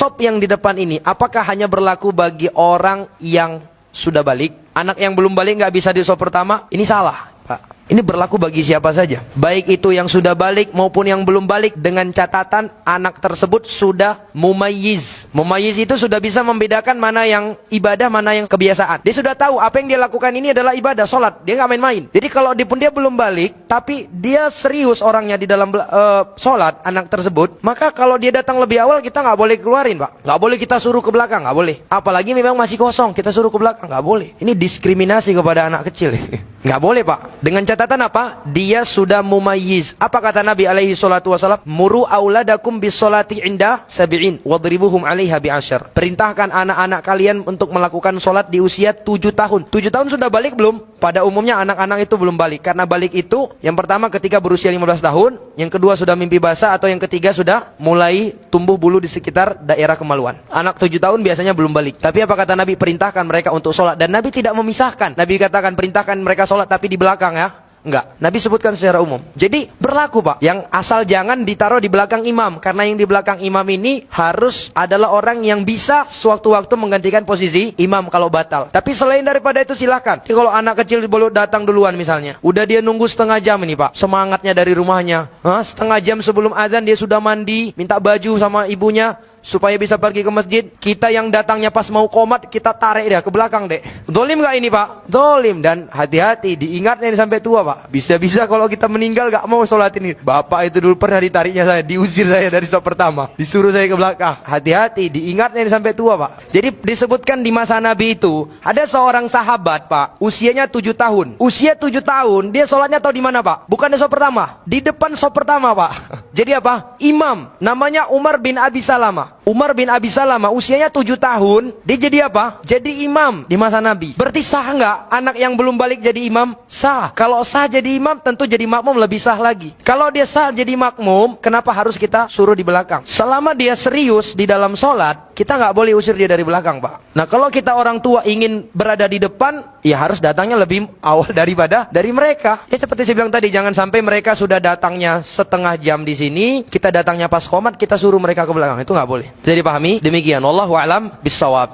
sop yang di depan ini, apakah hanya berlaku bagi orang yang sudah balik? Anak yang belum balik nggak bisa di sop pertama? Ini salah, Pak. Ini berlaku bagi siapa saja, baik itu yang sudah balik maupun yang belum balik, dengan catatan anak tersebut sudah mumayyiz. Mumayyiz itu sudah bisa membedakan mana yang ibadah, mana yang kebiasaan. Dia sudah tahu apa yang dia lakukan ini adalah ibadah, sholat. Dia nggak main-main. Jadi kalau dia belum balik, tapi dia serius orangnya di dalam sholat, anak tersebut, maka kalau dia datang lebih awal, kita nggak boleh keluarin, Pak. Nggak boleh kita suruh ke belakang, nggak boleh. Apalagi memang masih kosong, kita suruh ke belakang, nggak boleh. Ini diskriminasi kepada anak kecil. Nggak boleh, Pak. Dengan catatan apa? Dia sudah mumayyiz. Apa kata Nabi alaihi salatu wasallam? Muru auladakum bisolati inda sabi'in wadribuhum alaiha bi'asyar. Perintahkan anak-anak kalian untuk melakukan solat di usia 7 tahun. 7 tahun sudah balik belum? Pada umumnya anak-anak itu belum balik. Karena balik itu, yang pertama ketika berusia 15 tahun, yang kedua sudah mimpi basah, atau yang ketiga sudah mulai tumbuh bulu di sekitar daerah kemaluan. Anak 7 tahun biasanya belum balik. Tapi apa kata Nabi? Perintahkan mereka untuk solat. Dan Nabi tidak memisahkan. Nabi katakan perintahkan mereka solat tapi di belakang ya. Enggak, Nabi sebutkan secara umum. Jadi berlaku, Pak. Yang asal jangan ditaruh di belakang imam, karena yang di belakang imam ini harus adalah orang yang bisa sewaktu-waktu menggantikan posisi imam kalau batal. Tapi selain daripada itu silakan. Jadi kalau anak kecil boleh datang duluan misalnya, udah dia nunggu setengah jam ini, Pak, semangatnya dari rumahnya, setengah jam sebelum azan dia sudah mandi, minta baju sama ibunya supaya bisa pergi ke masjid. Kita yang datangnya pas mau qomat, kita tarik dia ke belakang, Dek. Dolim gak ini, Pak? Dolim. Dan hati-hati, diingatnya ini sampai tua, Pak. Bisa-bisa kalau kita meninggal gak mau sholat ini. Bapak itu dulu pernah ditariknya saya, diusir saya dari sop pertama, disuruh saya ke belakang. Hati-hati, diingatnya ini sampai tua, Pak. Jadi disebutkan di masa Nabi itu ada seorang sahabat, Pak, usianya 7 tahun. Usia 7 tahun, dia sholatnya tahu di mana, Pak? Bukan di sop pertama, di depan sop pertama, Pak. Jadi apa? Imam, namanya Umar bin Abi Salamah. Umar bin Abi Salamah usianya 7 tahun, dia jadi apa? Jadi imam di masa Nabi. Berarti sah nggak anak yang belum balik jadi imam? Sah. Kalau sah jadi imam, tentu jadi makmum lebih sah lagi. Kalau dia sah jadi makmum, kenapa harus kita suruh di belakang? Selama dia serius di dalam sholat, kita nggak boleh usir dia dari belakang, Pak. Nah, kalau kita orang tua ingin berada di depan, ya harus datangnya lebih awal daripada dari mereka. Ya seperti saya bilang tadi, jangan sampai mereka sudah datangnya setengah jam di sini, kita datangnya pas qomat, kita suruh mereka ke belakang. Itu nggak boleh. Jadi pahami, demikian. Wallahu a'lam bissawab.